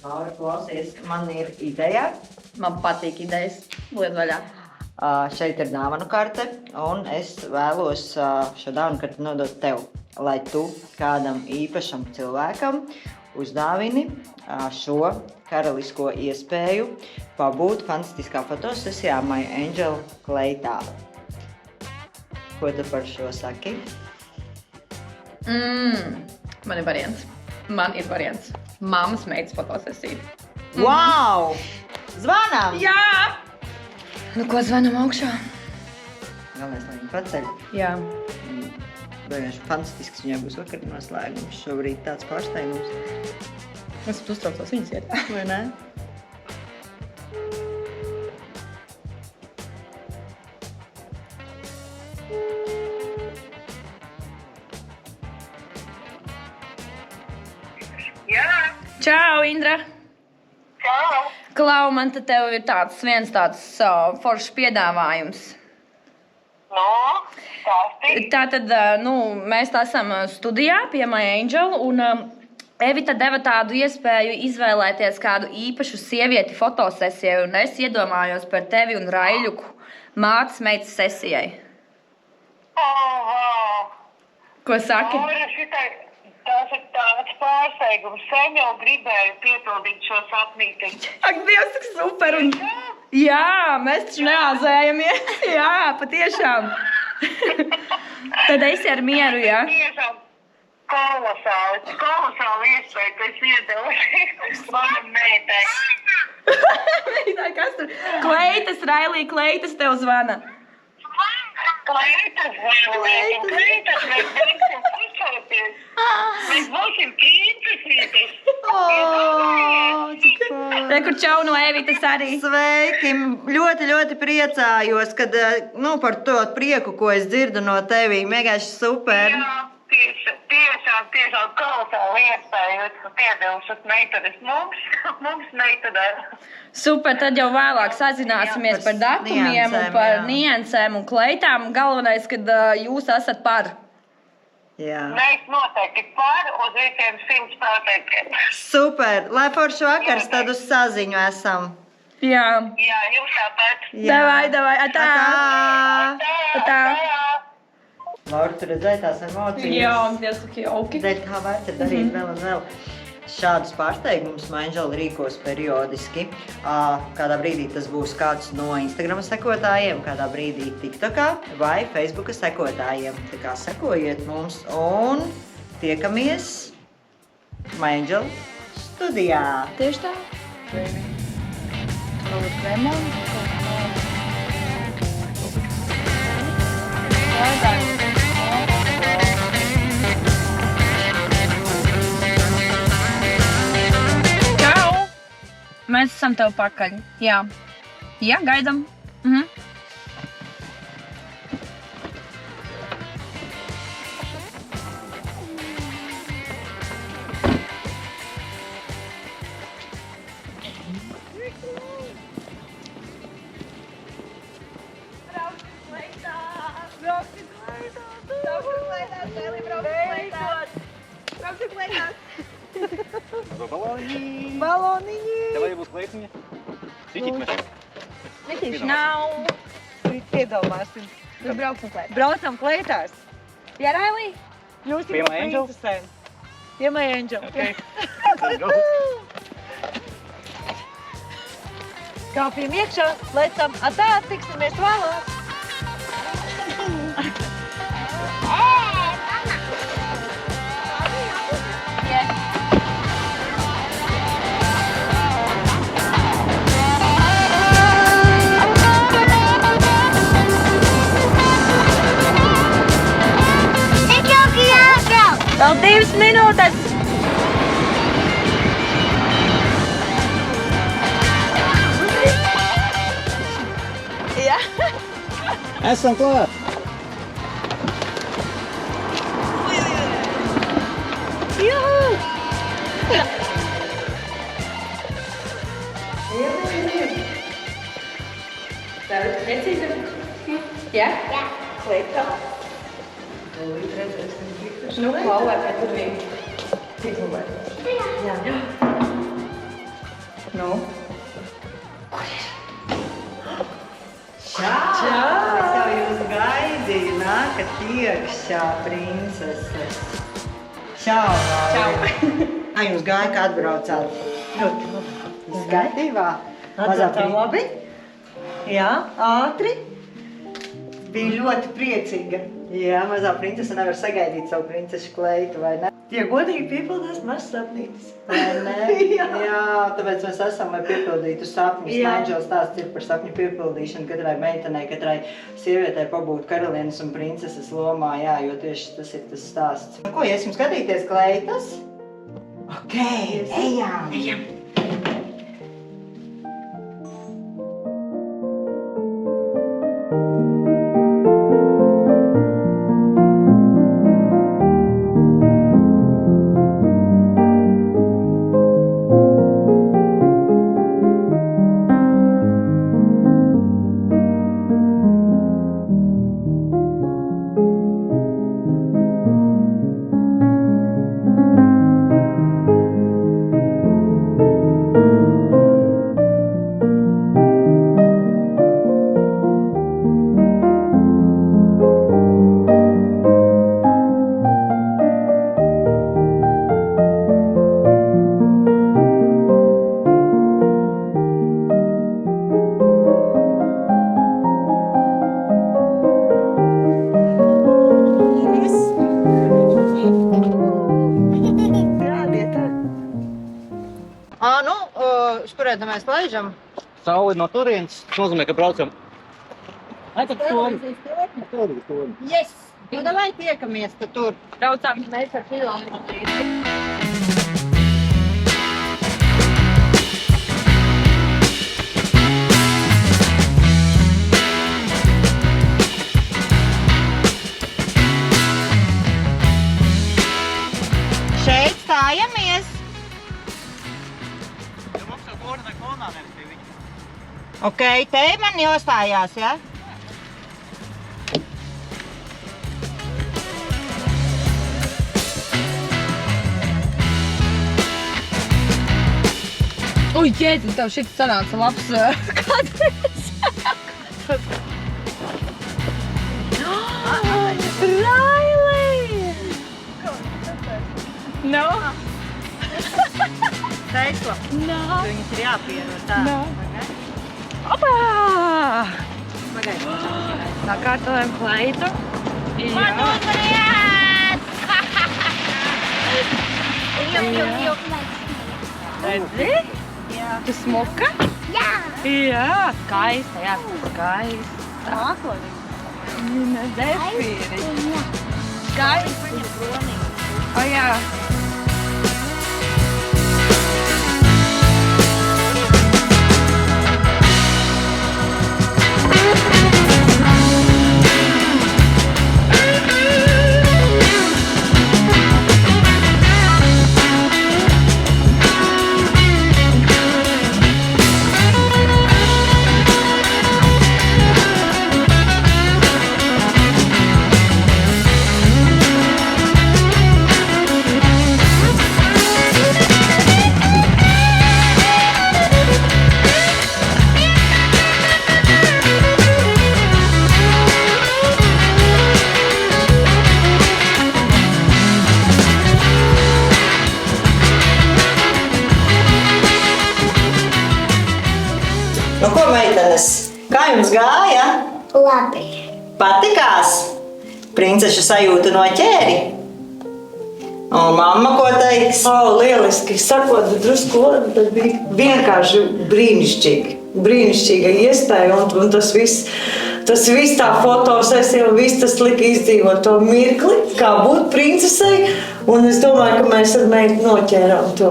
Laura, klausies, man ir ideja. Man patīk idejas. Liet vaļā. Šeit ir dāvanu karte, un es vēlos šo dāvanu karti nodot tev, lai tu kādam īpašam cilvēkam uzdāvini šo karalisko iespēju pabūt fantastiskā fotosesijā My Angel kleitā. Ko tu par šo saki? Man ir variants. Mammas meitas fotosesija. Wow! Zvanām! Jā! Nu, ko zvanam augšā? Galvenais, lai viņi paceļ. Jā. Vienkārši fantastisks viņai būs vakar noslēgums. Šobrīd tāds pārsteigums. Es pat uztraucos viņas iet. Vai ne? Jā, Čau, Indra! čau! Klau, man te tev ir viens tāds foršs piedāvājums. Nu, stāsti. Tātad, mēs tā esam studijā pie My Angel, un Evita deva tādu iespēju izvēlēties kādu īpašu sievieti fotosesijai, un es iedomājos par tevi un Raiļuku mātes meitas sesijai. Wow! Ko saki? Tas ir tāds pārsteigums. Sen jau gribēju piepildīt šo sapnīti. Ak, Dievs, cik super! Un... Jā, mēs taču neāzējamies. Jā, patiešām. Tad esi ar mieru, jā? Tiešām kolosāli iespēja, ka es iedevu manam meitai. Kas tur? Kleitas, Railī, Kleitas tev zvana. Kleitas, mēs beigsim pusoties. Mēs būsim princesītes. Re, kur čau no Evitas arī. Sveiki! Ļoti, ļoti priecājos, kad, par to prieku, ko es dzirdu no tevi. Vienkārši super! Jā, tiešām kolosāli iespēja, ka piedevušas meitenes mums meitenēm. Super, tad jau vēlāk sazināsimies par datumiem un par niansēm un kleitām. Galvenais, kad jūs esat par. Jā. Mēs noteikti par uz visiem 100%. Super! Lai forši vakars, tad uz saziņu esam. Jā. Jā, jums tāpat. Davai, atā! Atā! Laura, tu redzēji tās emocijas? Jā, Dievs, ok, jauki. Dēļ tā vērts ir darīt vēl un vēl. Šādus pārsteigumus My Angel rīkos periodiski. Kādā brīdī tas būs kāds no Instagram sekotājiem, kādā brīdī TikTokā vai Facebooka sekotājiem. Tā kā sekojiet mums un tiekamies My Angel studijā. Tieši tā. Varbūt kremoni. Čau! Mēs esam tev pakaļ. Jā. Jā, gaidam. Baloniņi! Tev arī būs kleitiņa? Sviķīt mēs? Vitīši nav. Iedomāsim. Tur brauksim klēt. Braucam kleitās. Jā, Railī? Jūs Pie My Angel? Pie My Angel. Okay. Let's go. Kāpjam iekšā, lecam. Atā, tiksimies vēlāk. Vēl 2 minūtes! Jā. Esam klāt! Tev ir precīzi? Jā? Jā. Kleitā. Nu, klauvē pēc durvīm. Jā. Nu? Čau! Es jau jūs gaidīju, nākat iekšā, princeses. Čau, Laura. Ai, jūs gāja, kā atbraucāt? Viss kārtībā? Mazā labi? Jā, ātri. Bija ļoti priecīga. Jā, mazā princese nevar sagaidīt savu princešu kleitu, vai ne? Tie godīgi piepildās mazs sapnītis. Vai ne? Jā, tāpēc mēs esam, lai piepildītu sapņus. Naidžels stāsts ir par sapņu piepildīšanu katrai meitenei, katrai sievietei pabūt karalienes un princeses lomā, jā, jo tieši tas ir tas stāsts. Nu, ko, iesim skatīties kleitas? Ok, ejam! Ejam! Kurēta mēs laižam? Sauli no turienes, tas nozīmē, ka braucam. Aiziet stūri. Stūri. Yes! Nu, davai tiekamies tur. Braucām mēs ar kilometru. Šeit stājamies. Ok, te man jāstājās, ja? Ui, jēdzi, tev šit sanāca labs kadrs. Raili! No? Teikla. No. Viņas ir jāpieno tā. No. Opā! Sakārtojam kleitu. Man uzvarējās! Redzi? Jā. Tu smuka? Jā! Jā, skaista, jā, skaista. Mākslinieks. Zefīri. Skaista. O, jā. Nu, ko, meitenes? Kā jums gāja? Labi. Patikās? Princešu sajūta no ķēri? Un mamma ko teiks? Lieliski. Sakot, drusku labi, tad bija vienkārši brīnišķīgi. Brīnišķīga iespēja un tas viss tā fotosesija, viss tas lika izdzīvot to mirkli, kā būt princesei. Un es domāju, ka mēs ar meitu noķērām to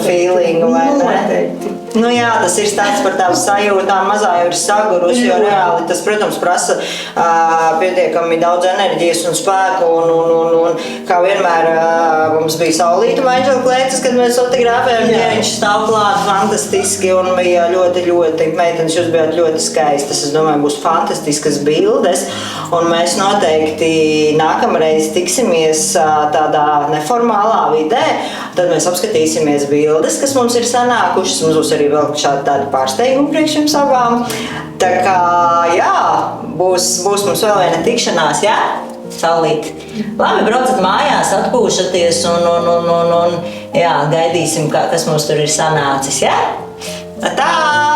feelingu, vai ne? Noteikti. Nu jā, tas ir stāsts par tām sajūtām. Mazā jau ir sagurusi, jo reāli tas, protams, prasa pietiekami daudz enerģijas un spēku. Un kā vienmēr mums bija saulīta maģela kleitas, kad mēs fotografējām, viņš stāv klāt fantastiski un bija ļoti, meitenes, jūs bijāt ļoti skaistas. Es domāju, būs fantastiskas bildes. Un mēs noteikti nākamreiz tiksimies tādā neformālā vidē. Tad mēs apskatīsimies bildes, kas mums ir sanākušas. Mums būs arī arī vēl šādi tādi pārsteigumi priekš jums abām. Tā kā, jā, būs mums vēl viena tikšanās, jā? Saulīt. Labi, braucat mājās, atpūšaties un jā, gaidīsim, kas mums tur ir sanācis, jā? Tā!